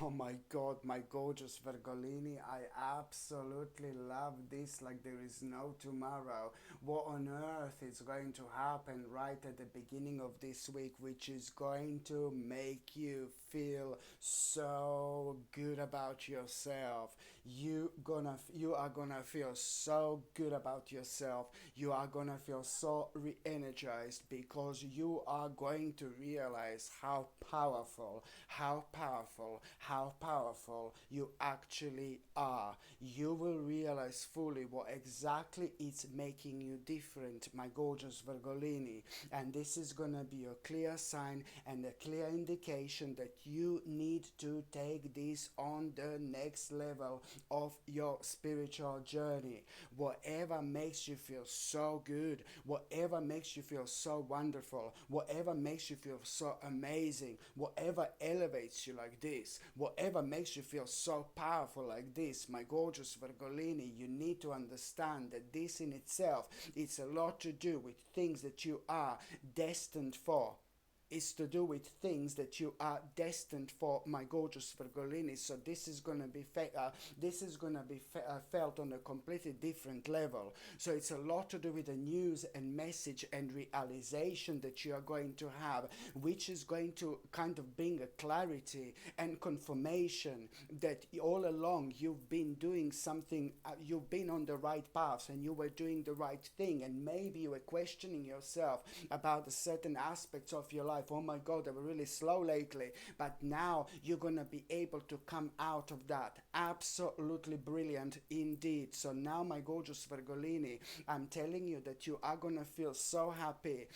Oh my God, my gorgeous Virgolini, I absolutely love this like there is no tomorrow. What on earth is going to happen right at the beginning of this week, which is going to make you feel so good about yourself. You are gonna feel so good about yourself. You are gonna feel so re-energized because you are going to realize how powerful you actually are. You will realize fully what exactly is making you different, my gorgeous Virgolini. And this is gonna be a clear sign and a clear indication that you need to take this on the next level of your spiritual journey. Whatever makes you feel so good, whatever makes you feel so wonderful, whatever makes you feel so amazing, whatever elevates you like this, whatever makes you feel so powerful like this, my gorgeous Virgolini, you need to understand that this in itself, it's a lot to do with things that you are destined for. Is to do with things that you are destined for, my gorgeous Virgolini. So this is gonna be felt on a completely different level. So it's a lot to do with the news and message and realization that you are going to have, which is going to kind of bring a clarity and confirmation that all along you've been doing something, you've been on the right path and you were doing the right thing, and maybe you were questioning yourself about the certain aspects of your life. Oh my God, they were really slow lately, but now you're gonna be able to come out of that. Absolutely brilliant indeed. So now, my gorgeous Virgolini, I'm telling you that you are gonna feel so happy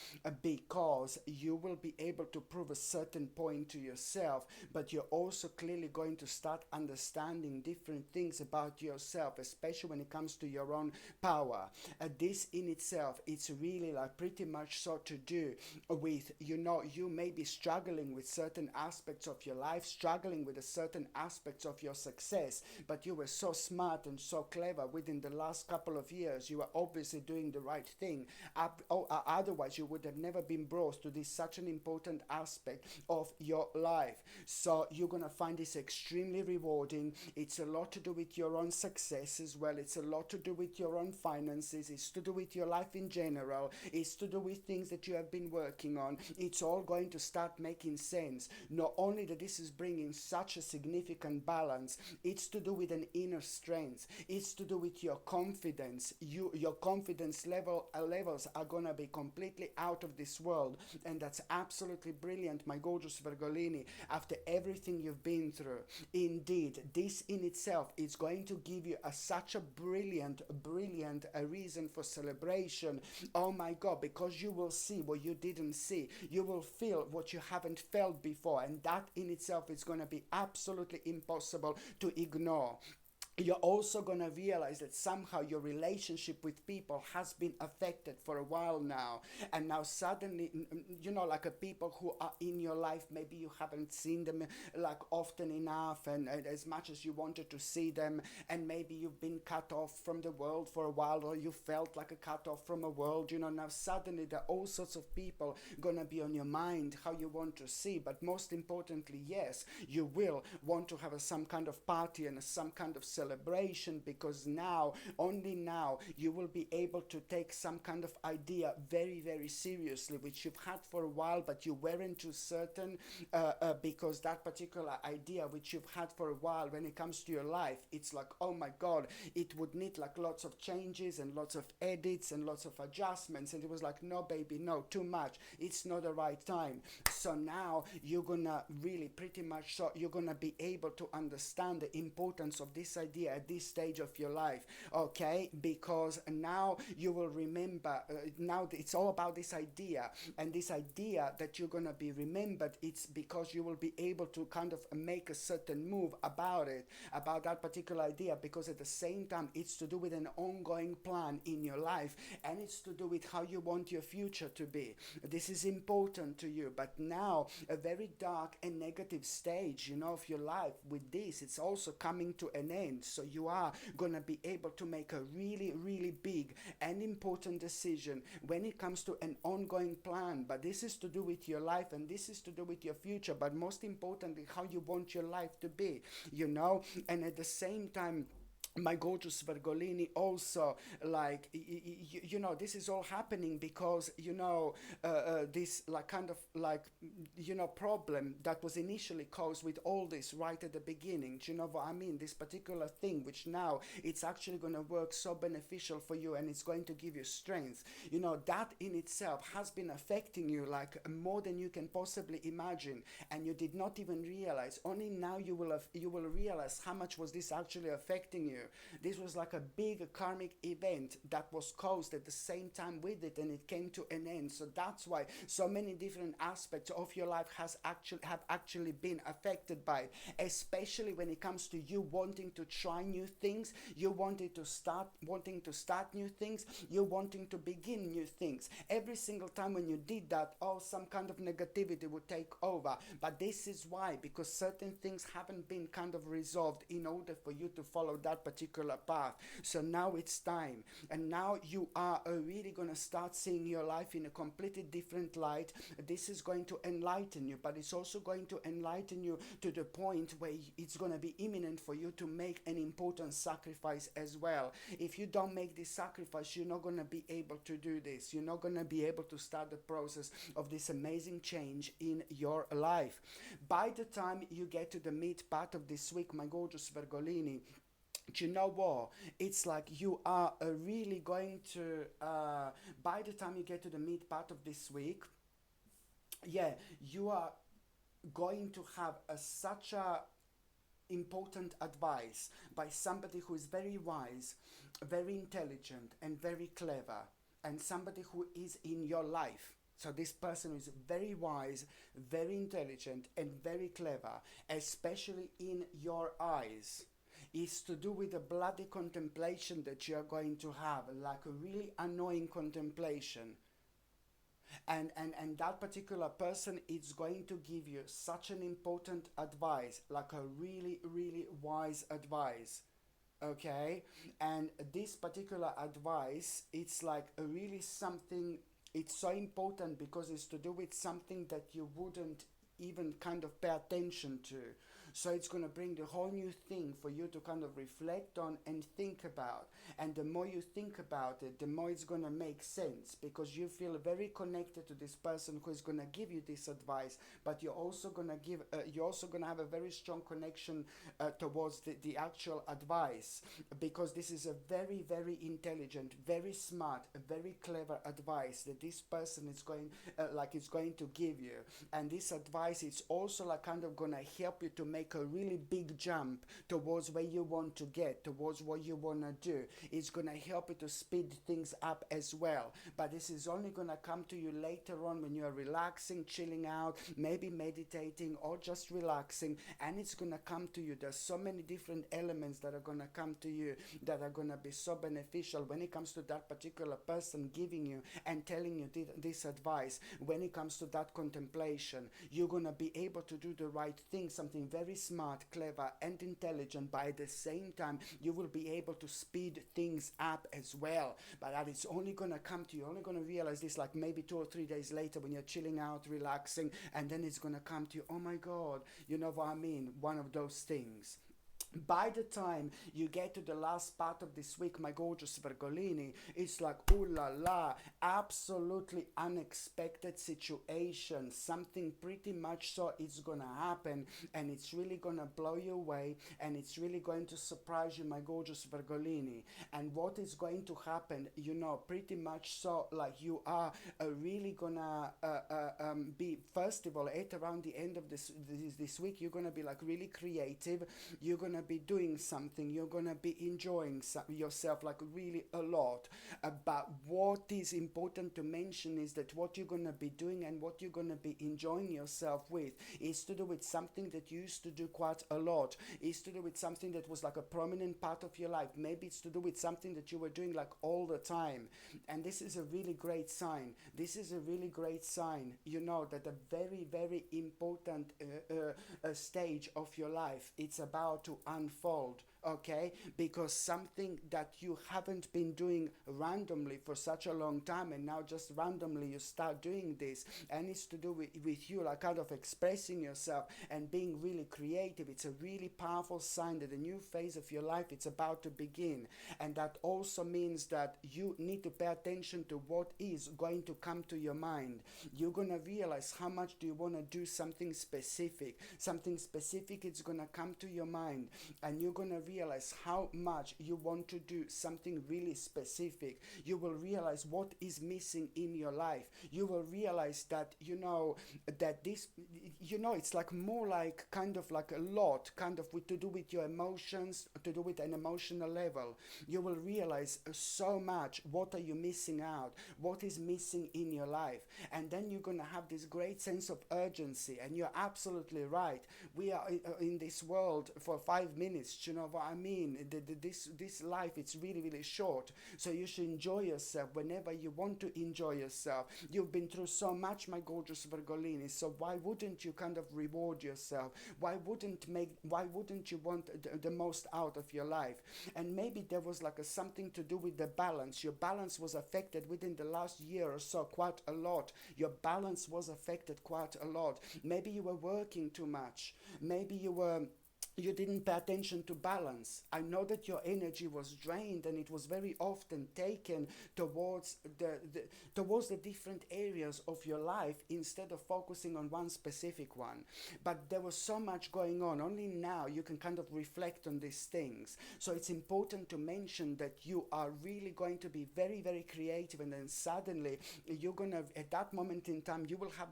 because you will be able to prove a certain point to yourself, but you're also clearly going to start understanding different things about yourself, especially when it comes to your own power. This in itself, it's really like pretty much so to do with, you may be struggling with certain aspects of your life, struggling with a certain aspects of your success, but you were so smart and so clever within the last couple of years. You are obviously doing the right thing. Otherwise, you would have never been brought to this such an important aspect of your life. So you're gonna find this extremely rewarding. It's a lot to do with your own success as well. It's a lot to do with your own finances. It's to do with your life in general. It's to do with things that you have been working on. It's all going to start making sense. Not only that this is bringing such a significant balance, it's to do with an inner strength. It's to do with your confidence. Your confidence levels are gonna be completely out of this world, and that's absolutely brilliant, my gorgeous Virgolini. After everything you've been through, indeed, this in itself is going to give you such a brilliant a reason for celebration. Oh my God, because you will see what you didn't see. You will feel what you haven't felt before, and that in itself is going to be absolutely impossible to ignore. You're also going to realize that somehow your relationship with people has been affected for a while now, and now suddenly, like a people who are in your life, maybe you haven't seen them like often enough and as much as you wanted to see them, and maybe you've been cut off from the world for a while, or you felt like a cut off from a world. Now suddenly there are all sorts of people gonna be on your mind how you want to see, but most importantly, yes, you will want to have some kind of party and some kind of celebration, because now, only now, you will be able to take some kind of idea very, very seriously, which you've had for a while, but you weren't too certain, because that particular idea which you've had for a while, when it comes to your life, it's like, oh my God, it would need like lots of changes and lots of edits and lots of adjustments, and it was like, no baby, no, too much, it's not the right time. So now you're gonna really pretty much, so you're gonna be able to understand the importance of this idea at this stage of your life, okay? Because now you will remember, now it's all about this idea, and this idea that you're gonna be remembered, it's because you will be able to kind of make a certain move about it, about that particular idea, because at the same time it's to do with an ongoing plan in your life, and it's to do with how you want your future to be. This is important to you. But now a very dark and negative stage, of your life with this, it's also coming to an end. point. So you are going to be able to make a really, really big and important decision when it comes to an ongoing plan. But this is to do with your life, and this is to do with your future, but most importantly, how you want your life to be, and at the same time, my gorgeous Vergolini, also, like, this is all happening because, this, like, kind of like, problem that was initially caused with all this right at the beginning. Do you know what I mean? This particular thing, which now it's actually going to work so beneficial for you, and it's going to give you strength, that in itself has been affecting you like more than you can possibly imagine, and you did not even realize. Only now you will realize how much was this actually affecting you. This was like a big karmic event that was caused at the same time with it, and it came to an end. So that's why so many different aspects of your life have actually been affected by it, especially when it comes to you wanting to try new things, you wanting to start new things, you wanting to begin new things. Every single time when you did that, some kind of negativity would take over. But this is why, because certain things haven't been kind of resolved in order for you to follow that particular path. So now it's time, and now you are really going to start seeing your life in a completely different light. This is going to enlighten you, but it's also going to enlighten you to the point where it's going to be imminent for you to make an important sacrifice as well. If you don't make this sacrifice, you're not going to be able to do this. You're not going to be able to start the process of this amazing change in your life. By the time you get to the mid part of this week, my gorgeous Vergolini, do you know what? It's like you are really going to, by the time you get to the mid part of this week, you are going to have such a important advice by somebody who is very wise, very intelligent, and very clever, and somebody who is in your life. So this person is very wise, very intelligent, and very clever, especially in your eyes. Is to do with the bloody contemplation that you are going to have, like a really annoying contemplation. And that particular person is going to give you such an important advice, like a really, really wise advice. Okay? And this particular advice, it's like a really something, it's so important because it's to do with something that you wouldn't even kind of pay attention to. So it's going to bring the whole new thing for you to kind of reflect on and think about. And the more you think about it, the more it's going to make sense, because you feel very connected to this person who is going to give you this advice. But you're also going to have a very strong connection towards the actual advice, because this is a very, very intelligent, very smart, very clever advice that this person is going to give you. And this advice is also like kind of going to help you to make a really big jump towards where you want to get, towards what you want to do. It's going to help you to speed things up as well. But this is only going to come to you later on when you are relaxing, chilling out, maybe meditating or just relaxing, and it's going to come to you. There's so many different elements that are going to come to you that are going to be so beneficial when it comes to that particular person giving you and telling you this advice. When it comes to that contemplation, you're going to be able to do the right thing, something very smart, clever, and intelligent, but at the same time, you will be able to speed things up as well. But that is only going to come to you, only going to realize this like maybe 2 or 3 days later when you're chilling out, relaxing, and then it's going to come to you, oh my God, you know what I mean? One of those things. By the time you get to the last part of this week, my gorgeous Vergolini, it's like, ooh la la, absolutely unexpected situation. Something pretty much so is gonna happen, and it's really gonna blow you away, and it's really going to surprise you, my gorgeous Vergolini. And what is going to happen, pretty much so, like you are really gonna be, first of all, at around the end of this week, you're gonna be like really creative. You're gonna be doing something, you're gonna be enjoying yourself like really a lot. But what is important to mention is that what you're gonna be doing and what you're gonna be enjoying yourself with is to do with something that you used to do quite a lot, is to do with something that was like a prominent part of your life. Maybe it's to do with something that you were doing like all the time. And this is a really great sign. This is a really great sign, that a very, very important stage of your life, it's about to unfold. okay? Because something that you haven't been doing randomly for such a long time, and now just randomly you start doing this, and it's to do with you, like kind of expressing yourself and being really creative. It's a really powerful sign that a new phase of your life it's about to begin. And that also means that you need to pay attention to what is going to come to your mind. You're going to realize how much do you want to do something specific. Something specific is going to come to your mind, and you're going to realize how much you want to do something really specific. You will realize what is missing in your life. You will realize that, that this, it's like more like kind of like a lot, kind of with, to do with your emotions, to do with an emotional level. You will realize so much. What are you missing out? What is missing in your life? And then you're going to have this great sense of urgency. And you're absolutely right. We are in this world for 5 minutes. You know what I mean? This life, it's really, really short. So you should enjoy yourself whenever you want to enjoy yourself. You've been through so much, my gorgeous Virgolini. So why wouldn't you kind of reward yourself? Why wouldn't you want the most out of your life? And maybe there was like something to do with the balance. Your balance was affected within the last year or so quite a lot. Your balance was affected quite a lot. Maybe you were working too much. Maybe you didn't pay attention to balance. I know that your energy was drained, and it was very often taken towards the different areas of your life instead of focusing on one specific one. But there was so much going on. Only now you can kind of reflect on these things. So it's important to mention that you are really going to be very, very creative, and then suddenly you're gonna, at that moment in time, you will have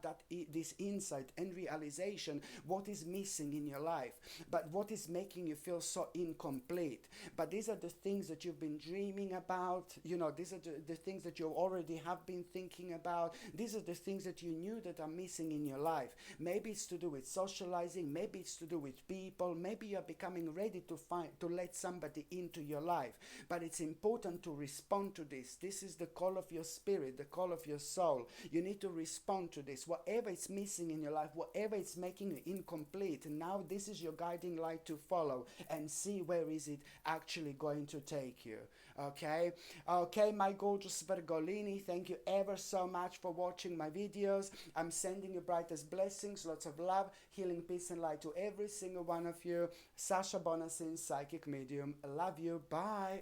this insight and realization what is missing in your life. But what is making you feel so incomplete? But these are the things that you've been dreaming about. These are the things that you already have been thinking about. These are the things that you knew that are missing in your life. Maybe it's to do with socializing. Maybe it's to do with people. Maybe you're becoming ready to let somebody into your life. But it's important to respond to this. This is the call of your spirit, the call of your soul. You need to respond to this. Whatever is missing in your life, whatever is making you incomplete, now this is your guiding light to follow and see where is it actually going to take you. Okay, my gorgeous Virgolini, thank you ever so much for watching my videos. I'm sending you brightest blessings, lots of love, healing, peace and light to every single one of you. Sasha Bonasin, psychic medium. Love you. Bye.